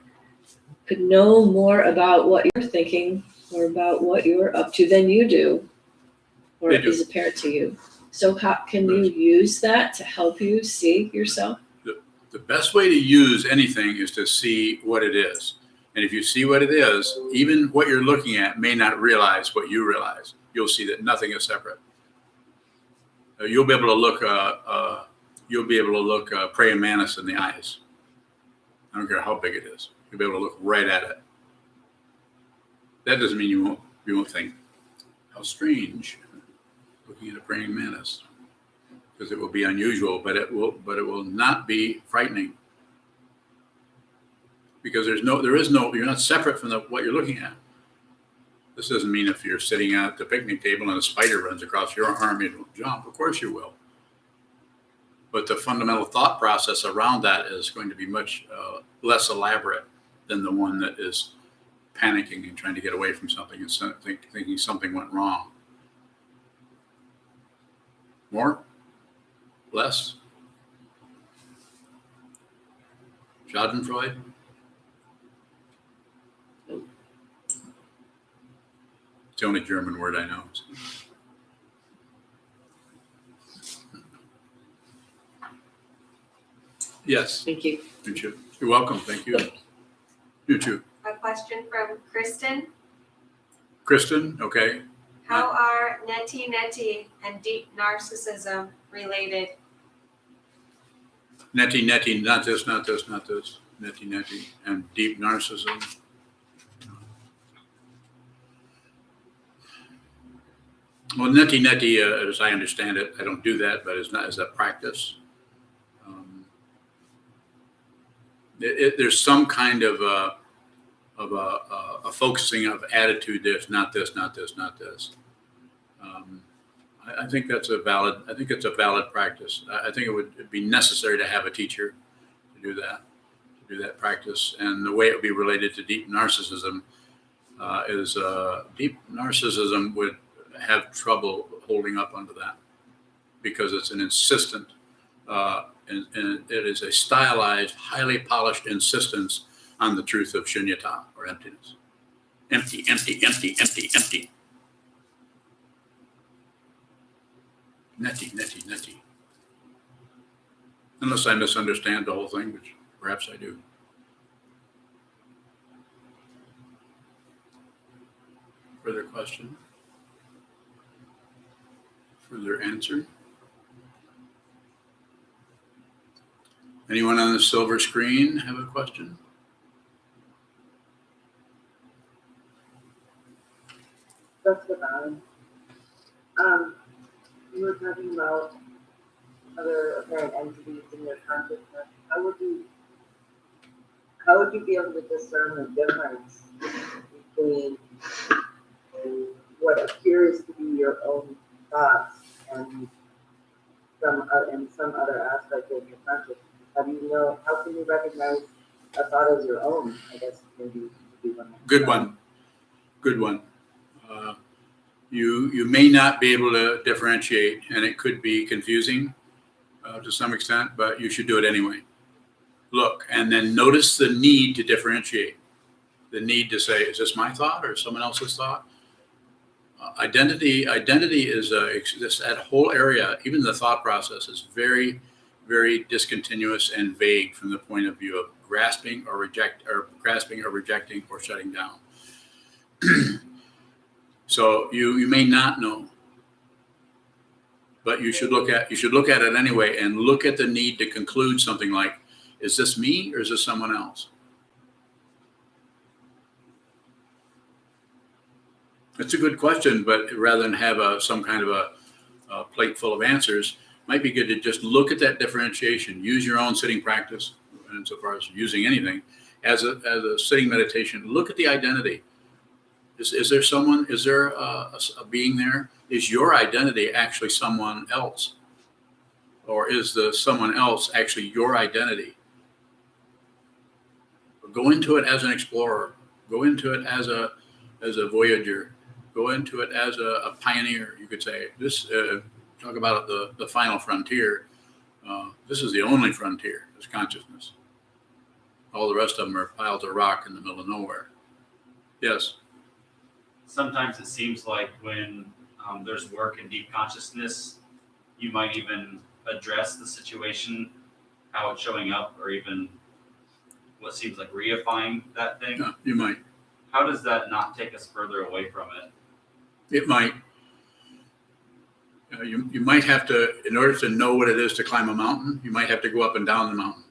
know more about what you're thinking or about what you're up to than you do, or They do. is apparent to you. So how can you use that to help you see yourself? The best way to use anything is to see what it is. And if you see what it is, even what you're looking at may not realize what you realize. You'll see that nothing is separate. You'll be able to look praying mantis in the eyes. I don't care how big it is. You'll be able to look right at it. That doesn't mean you won't think, how strange, looking at a praying mantis, because it will be unusual, but it will not be frightening, because you're not separate from what you're looking at. This doesn't mean if you're sitting at the picnic table and a spider runs across your arm, you don't jump. Of course you will. But the fundamental thought process around that is going to be much less elaborate than the one that is panicking and trying to get away from something and thinking something went wrong. More? Less? Schadenfreude? It's the only German word I know. Yes, Thank you. you too. You're welcome. Thank you. You too. A question from Kristen. Kristen, okay. How are neti and deep narcissism related? Neti, not this. Neti, and deep narcissism. Well, neti, as I understand it, I don't do that, but it's not as a practice. There's some kind of a focusing of attitude. There's not this. I think that's a valid. I think it's a valid practice. I think it would be necessary to have a teacher to do that practice. And the way it would be related to deep narcissism is deep narcissism would have trouble holding up under that, because it's an insistent. And it is a stylized, highly polished insistence on the truth of shunyata, or emptiness. Empty. Neti. Unless I misunderstand the whole thing, which perhaps I do. Further question? Further answer? Anyone on the silver screen have a question? Just about. You were talking about other apparent entities in your consciousness. How would you be able to discern the difference between what appears to be your own thoughts and some other aspect of your consciousness? How can you recognize a thought as your own? I guess maybe would be one. Good one. You may not be able to differentiate, and it could be confusing to some extent, but you should do it anyway. Look, and then notice the need to differentiate. The need to say, is this my thought or someone else's thought? Identity is that whole area, even the thought process, is very, very discontinuous and vague from the point of view of grasping or rejecting or shutting down. So you may not know, but you should look at it anyway, and look at the need to conclude something like, is this me or is this someone else? It's a good question, but rather than have some kind of a plate full of answers, it might be good to just look at that differentiation. Use your own sitting practice, insofar as using anything, as a sitting meditation. Look at the identity. Is there someone? Is there a being there? Is your identity actually someone else, or is the someone else actually your identity? Go into it as an explorer. Go into it as a voyager. Go into it as a pioneer. You could say this. Talk about the final frontier. This is the only frontier. Is consciousness. All the rest of them are piles of rock in the middle of nowhere. Yes. Sometimes it seems like when there's work in deep consciousness, you might even address the situation, how it's showing up, or even what seems like reifying that thing. Yeah, you might. How does that not take us further away from it? It might. You might have to, in order to know what it is to climb a mountain, you might have to go up and down the mountain.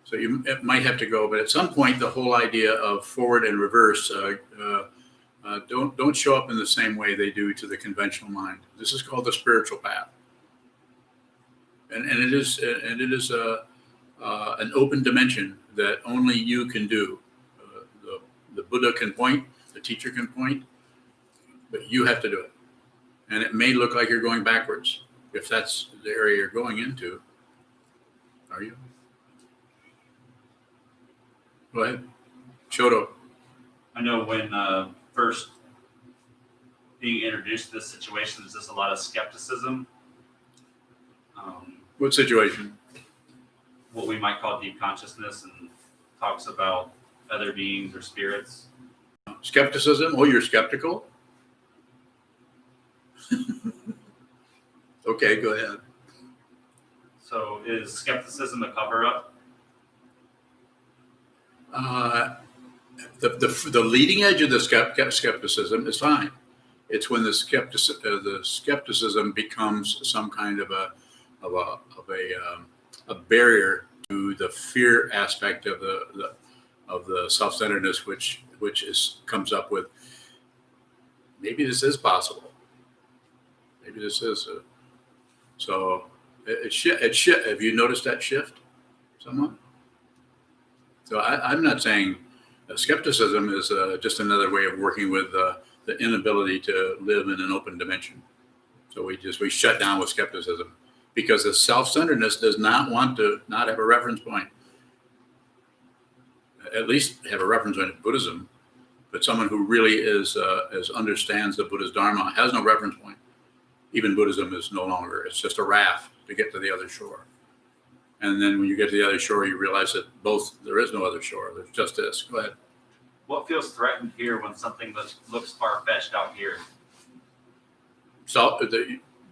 So it might have to go, but at some point, the whole idea of forward and reverse don't show up in the same way they do to the conventional mind. This is called the spiritual path, and it is an open dimension that only you can do. The Buddha can point, the teacher can point, but you have to do it. And it may look like you're going backwards if that's the area you're going into. Are you? Go ahead. Shoto. I know when first being introduced to this situation, there's just a lot of skepticism. What situation? What we might call deep consciousness, and talks about other beings or spirits. Skepticism? Oh, you're skeptical? Okay, go ahead. So is skepticism a cover-up? The leading edge of the skepticism is fine. It's when the skepticism becomes some kind of a barrier to the fear aspect of the self-centeredness, which comes up with maybe this is possible. Maybe this is so. Have you noticed that shift, someone? So I'm not saying skepticism is just another way of working with the inability to live in an open dimension. So we shut down with skepticism because the self-centeredness does not want to not have a reference point. At least have a reference point in Buddhism, but someone who really understands the Buddha's Dharma has no reference point. Even Buddhism is no longer. It's just a raft to get to the other shore. And then when you get to the other shore, you realize that there is no other shore. There's just this. Go ahead. What feels threatened here when something looks far-fetched out here? So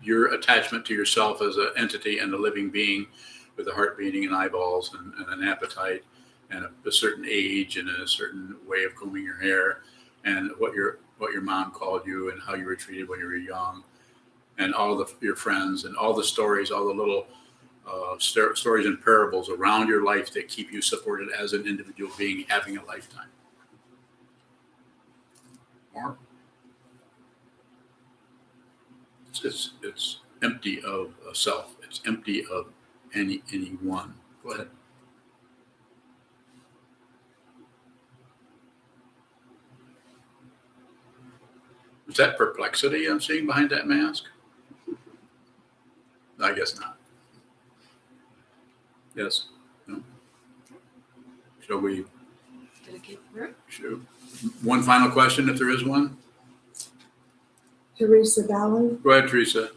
your attachment to yourself as an entity and a living being with a heart beating and eyeballs and an appetite and a certain age and a certain way of combing your hair and what your mom called you and how you were treated when you were young and all your friends and all the stories, all the little stories and parables around your life that keep you supported as an individual being having a lifetime. More? It's empty of self. It's empty of anyone. Go ahead. Is that perplexity I'm seeing behind that mask? I guess not. Yes. No. Shall we? Gonna keep through? Sure. One final question, if there is one. Teresa Ballard. Go ahead, Teresa.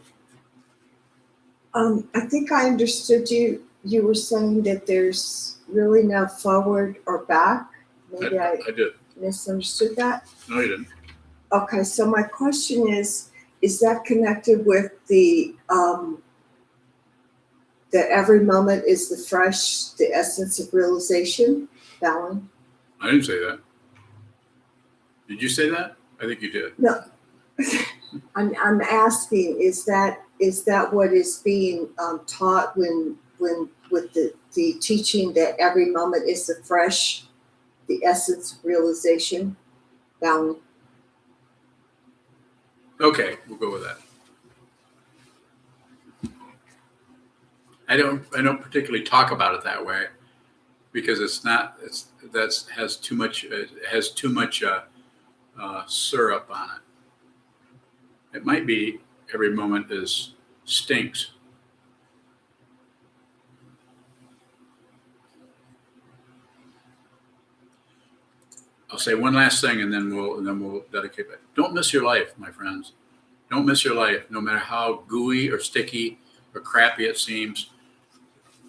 I think I understood you. You were saying that there's really no forward or back. Maybe I did. misunderstood that. No, you didn't. Okay, so my question is that connected with the that every moment is the essence of realization, Ballard? I didn't say that. Did you say that? I think you did. No. I'm asking, is that what is being taught when with the teaching that every moment is the essence of realization? Ballard? Okay, we'll go with that. I don't particularly talk about it that way because it has too much syrup on it. It might be every moment stinks. I'll say one last thing, and then we'll dedicate it. Don't miss your life, my friends. Don't miss your life, no matter how gooey or sticky or crappy it seems.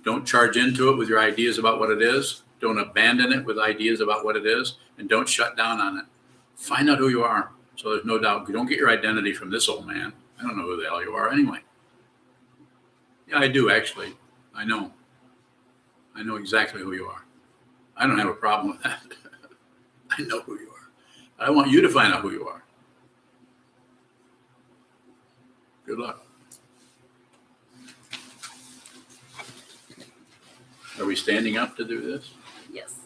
Don't charge into it with your ideas about what it is. Don't abandon it with ideas about what it is, and don't shut down on it. Find out who you are, so there's no doubt. You don't get your identity from this old man. I don't know who the hell you are anyway. Yeah, I do actually. I know exactly who you are. I don't have a problem with that. I know who you are. I want you to find out who you are. Good luck. Are we standing up to do this? Yes.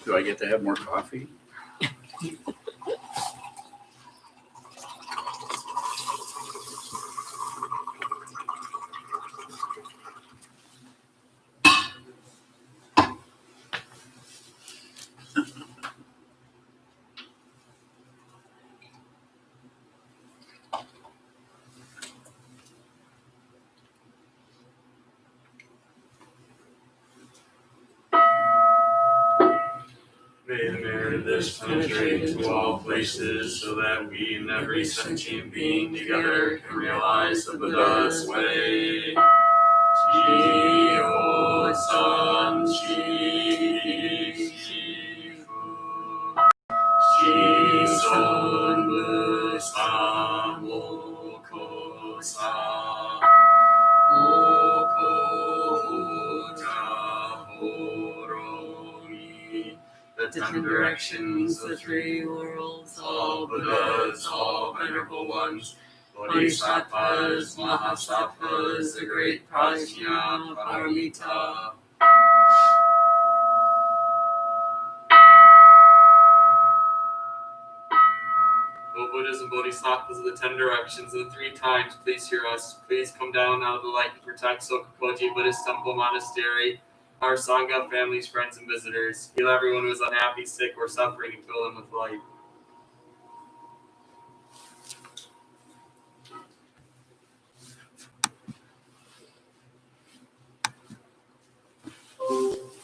Do I get to have more coffee? May the merit of this penetrate into all places, so that we and every sentient being together can realize the Buddha's way. Chi-ho san chi fu. Chi-son bu sa mo ko sa. Mo ko ta ho ro ni. The 10 directions, the 3 worlds, all Buddhas, all venerable ones, Bodhisattvas, Mahasattvas, the great Prajna Paramita. O Buddhas and Bodhisattvas of the 10 directions of the 3 times, please hear us. Please come down out of the light to protect Sokokoji Buddhist Temple Monastery, our Sangha, families, friends, and visitors. Heal everyone who is unhappy, sick, or suffering, and fill them with light.